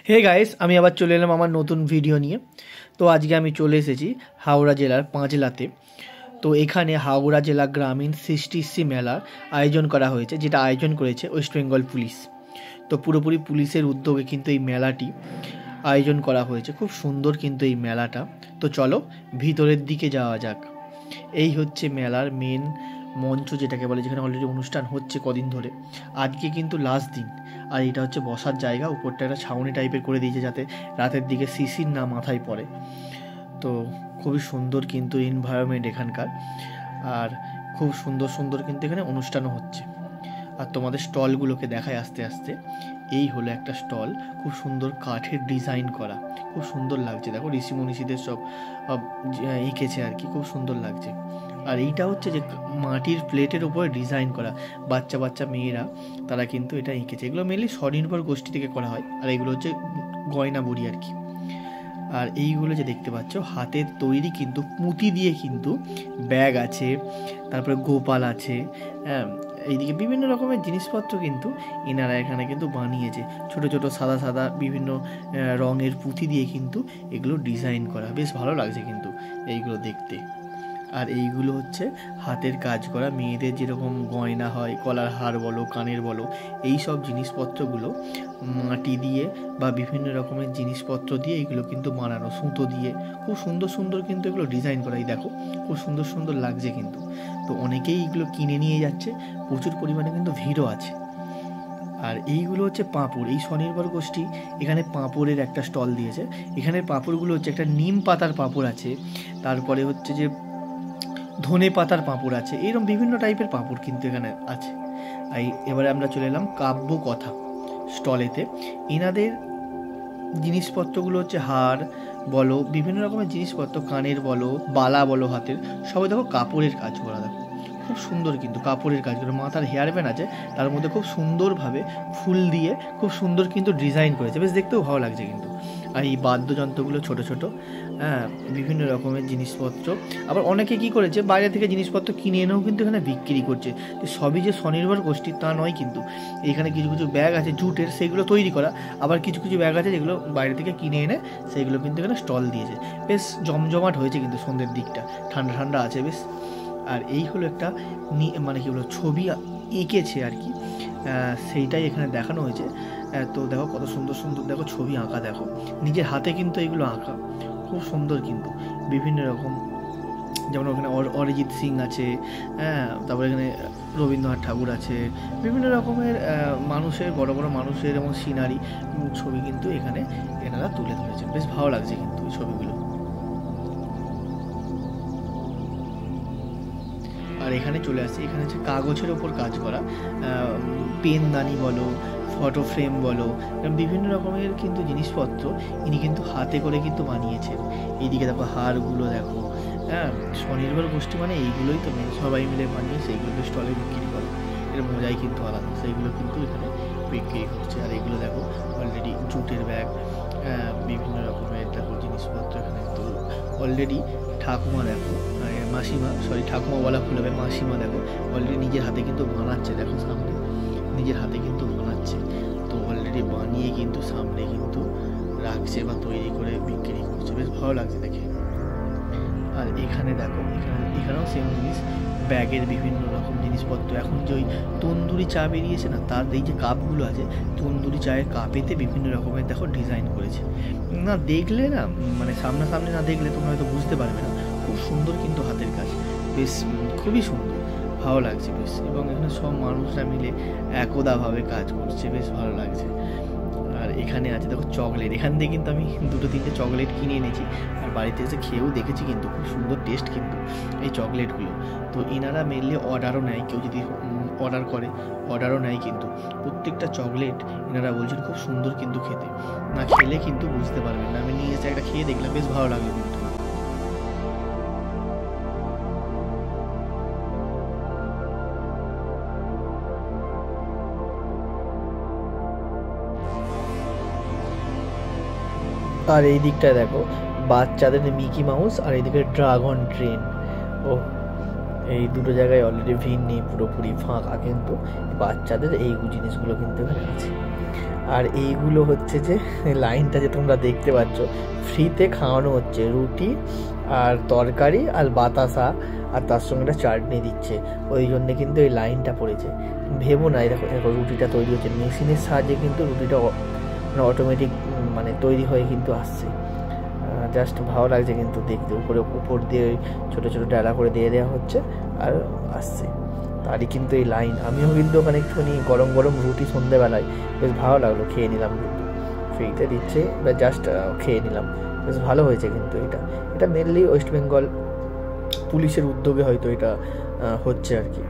Hey guys, আমি আবার চলে এলাম আমার নতুন ভিডিও নিয়ে। তো আজকে আমি চলে এসেছি হাওড়া জেলার পাঁচলাতে। তো এখানে হাওড়া জেলা গ্রামীণ সৃষ্টিশ্রী মেলার আয়োজন করা হয়েছে, যেটা আয়োজন করেছে ওয়েস্ট বেঙ্গল পুলিশ। তো পুরোপুরি পুলিশের উদ্যোগে কিন্তু এই মেলাটি আয়োজন করা হয়েছে। খুব সুন্দর কিন্তু এই মেলাটা। তো চলো ভিতরের দিকে যাওয়া যাক। এই হচ্ছে মেলার মেন মঞ্চ, যেটাকে বলে, যেখানে অলরেডি অনুষ্ঠান হচ্ছে কদিন ধরে। আজকে কিন্তু লাস্ট দিন। আর এটা হচ্ছে বসার জায়গা, উপরটা একটা ছাউনি টাইপের করে দিয়েছে যাতে রাতের দিকে শিশির না মাথায় পড়ে। তো খুবই সুন্দর কিন্তু এনভায়রনমেন্ট এখানকার। আর খুব সুন্দর সুন্দর কিন্তু এখানে অনুষ্ঠানও হচ্ছে। আর তোমাদের স্টলগুলোকে দেখায় আস্তে আস্তে। এই হলো একটা স্টল, খুব সুন্দর কাঠের ডিজাইন করা, খুব সুন্দর লাগছে। দেখো ঋষি মনীষীদের সব এঁকেছে আর কি, খুব সুন্দর লাগছে। আর এইটা হচ্ছে যে মাটির প্লেটের উপরে ডিজাইন করা, বাচ্চা বাচ্চা মেয়েরা তারা কিন্তু এটা এঁকেছে। এগুলো মেনলি স্বনির্ভর গোষ্ঠী থেকে করা হয়। আর এগুলো হচ্ছে গয়না বড়ি আর কি। আর এইগুলো যে দেখতে পাচ্ছ হাতের তৈরি, কিন্তু পুঁতি দিয়ে কিন্তু ব্যাগ আছে, তারপরে গোপাল আছে, হ্যাঁ, এইদিকে বিভিন্ন রকমের জিনিসপত্র কিন্তু এনারা এখানে কিন্তু বানিয়েছে। ছোট ছোট সাদা সাদা বিভিন্ন রঙের পুঁতি দিয়ে কিন্তু এগুলো ডিজাইন করা, বেশ ভালো লাগছে কিন্তু এইগুলো দেখতে। আর এইগুলো হচ্ছে হাতের কাজ করা, মেয়েদের যেরকম গয়না হয়, গলার হার বলো, কানের বলো, এই সব জিনিসপত্রগুলো মাটি দিয়ে বা বিভিন্ন রকমের জিনিসপত্র দিয়ে এগুলো কিন্তু বানানো, সুতো দিয়ে খুব সুন্দর সুন্দর কিন্তু এগুলো ডিজাইন করা। এই দেখো খুব সুন্দর সুন্দর লাগছে কিন্তু। তো অনেকেই এগুলো কিনে নিয়ে যাচ্ছে, প্রচুর পরিমাণে কিন্তু ভিড়ও আছে। আর এইগুলো হচ্ছে পাঁপড়। এই স্বনির্ভর গোষ্ঠী এখানে পাঁপড়ের একটা স্টল দিয়েছে। এখানের পাঁপড়গুলো হচ্ছে একটা নিম পাতার পাঁপড় আছে, তারপরে হচ্ছে যে ধনে পাতার পাঁপড় আছে, এরকম বিভিন্ন টাইপের পাঁপড় কিন্তু এখানে আছে। এবারে আমরা চলে এলাম কাব্য কথা স্টলেতে। এনাদের জিনিসপত্রগুলো হচ্ছে হার বলো, বিভিন্ন রকমের জিনিসপত্র, কানের বলো, বালা বলো, হাতের, সবাই দেখো কাপড়ের কাজ করা। দেখো খুব সুন্দর কিন্তু কাপড়ের কাজ করে। মাথার হেয়ার ব্যান্ড আছে, তার মধ্যে খুব সুন্দরভাবে ফুল দিয়ে খুব সুন্দর কিন্তু ডিজাইন করেছে, বেশ দেখতেও ভালো লাগছে কিন্তু। আর এই বাদ্যযন্ত্রগুলো ছোট ছোট, হ্যাঁ, বিভিন্ন রকমের জিনিসপত্র। আবার অনেকে কি করেছে, বাইরে থেকে জিনিসপত্র কিনে এনেও কিন্তু এখানে বিক্রি করছে। সবই যে স্বনির্ভর গোষ্ঠী তা নয় কিন্তু। এখানে কিছু কিছু ব্যাগ আছে জুটের, সেগুলো তৈরি করা। আবার কিছু কিছু ব্যাগ আছে যেগুলো বাইরে থেকে কিনে এনে সেগুলো কিন্তু এখানে স্টল দিয়েছে। বেশ জমজমাট হয়েছে কিন্তু সন্ধ্যের দিকটা, ঠান্ডা ঠান্ডা আছে বেশ। আর এই হলো একটা মানে কি বলো, ছবি এঁকেছে আর কি, সেইটাই এখানে দেখানো হয়েছে। তো দেখো কত সুন্দর সুন্দর দেখো ছবি আঁকা, দেখো নিজের হাতে কিন্তু এগুলো আঁকা, খুব সুন্দর কিন্তু বিভিন্ন রকম। যেমন ওখানে অরিজিৎ সিং আছে, হ্যাঁ, তারপরে এখানে রবীন্দ্রনাথ ঠাকুর আছে, বিভিন্ন রকমের মানুষের, বড় বড় মানুষের এবং সিনারি ছবি কিন্তু এখানে এনারা তুলে ধরেছেন। বেশ ভালো লাগছে কিন্তু এই ছবিগুলো। আর এখানে চলে আসছে, এখানে হচ্ছে কাগজের ওপর কাজ করা, পেনদানি বলো, ফটো ফ্রেম বলো, বিভিন্ন রকমের কিন্তু জিনিসপত্র ইনি কিন্তু হাতে করে কিন্তু বানিয়েছেন। এইদিকে দেখো হারগুলো দেখো, হ্যাঁ, স্বনির্ভর গোষ্ঠী মানে এইগুলোই তো মেন, সবাই মিলে বানিয়ে সেইগুলোকে স্টলে বিক্রি করে, এর মজাই কিন্তু আলাদা। সেইগুলো কিন্তু এখানে বিক্রি করছে। আর এগুলো দেখো অলরেডি জুটের ব্যাগ, বিভিন্ন রকমের দেখো জিনিসপত্র এখানে। তো অলরেডি ঠাকুমা দেখো, মাসিমা, সরি ঠাকুমা বলা ভুল হবে, মাসিমা দেখো অলরেডি নিজের হাতে কিন্তু বানাচ্ছে। দেখো সামনে নিজের হাতে কিন্তু বানাচ্ছে। তো অলরেডি বানিয়ে কিন্তু সামনে কিন্তু রাখছে বা তৈরি করে বিক্রি করছে, বেশ ভালো লাগছে দেখে। আর এখানে দেখো, এখানেও সেম জিনিস, ব্যাগের বিভিন্ন রকম জিনিসপত্র। এখন যে ওই তন্দুরি চা বেরিয়েছে না, তার এই যে কাপগুলো আছে, তন্দুরি চায়ের কাপেতে বিভিন্ন রকমের দেখো ডিজাইন করেছে। না দেখলে না, মানে সামনাসামনি না দেখলে তোমরা হয়তো বুঝতে পারবে না। খুব সুন্দর কিন্তু হাতের কাজ, বেশ খুবই সুন্দর, ভালো লাগছে বেশ। এবং এখানে সব মানুষরা মিলে একদাভাবে কাজ করছে, বেশ ভালো লাগছে। আর এখানে আছে দেখো চকলেট। এখান থেকে কিন্তু আমি দুটো তিনটে চকলেট কিনে এনেছি, আর বাড়িতে এসে খেয়েও দেখেছি কিন্তু খুব সুন্দর টেস্ট কিন্তু এই চকলেটগুলো। তো এনারা মেনলি অর্ডারও নেয়, কেউ যদি অর্ডার করে অর্ডারও নেয় কিন্তু। প্রত্যেকটা চকলেট এনারা বলছেন খুব সুন্দর কিন্তু খেতে, না খেলে কিন্তু বুঝতে পারবেন না। আমি নিয়ে এসে একটা খেয়ে দেখলাম, বেশ ভালো লাগলো কিন্তু। আর এই দিকটায় দেখো বাচ্চাদের মিকি মাউস, আর এইদিকে ড্রাগন ট্রেন। ও এই দুটো জায়গায় অলরেডি ভিড় নেই, পুরোপুরি ফাঁকা, কিন্তু বাচ্চাদের এই জিনিসগুলো কিন্তু এখানে আছে। আর এইগুলো হচ্ছে যে লাইনটা যে তোমরা দেখতে পাচ্ছ, ফ্রিতে খাওয়ানো হচ্ছে রুটি আর তরকারি আর বাতাসা, আর তার সঙ্গে একটা চাটনি দিচ্ছে, ওই জন্যে কিন্তু এই লাইনটা পড়েছে। ভেবো না, দেখো দেখো রুটিটা তৈরি হচ্ছে মেশিনের সাহায্যে, কিন্তু রুটিটা অটোমেটিক মানে তৈরি হয়ে কিন্তু আসছে। জাস্ট ভালো লাগছে কিন্তু দেখতে, উপর দিয়ে ওই ছোটো ছোটো ডালা করে দিয়ে দেওয়া হচ্ছে আর আসছে, তারই কিন্তু এই লাইন। আমিও কিন্তু ওখানে একটুখানি গরম গরম রুটি সন্ধ্যেবেলায় বেশ ভালো লাগলো, খেয়ে নিলাম, কিন্তু ফ্রিতে দিচ্ছে বা জাস্ট খেয়ে নিলাম, বেশ ভালো হয়েছে। কিন্তু এটা মেনলি ওয়েস্ট বেঙ্গল পুলিশের উদ্যোগে হয়তো এটা হচ্ছে আর কি।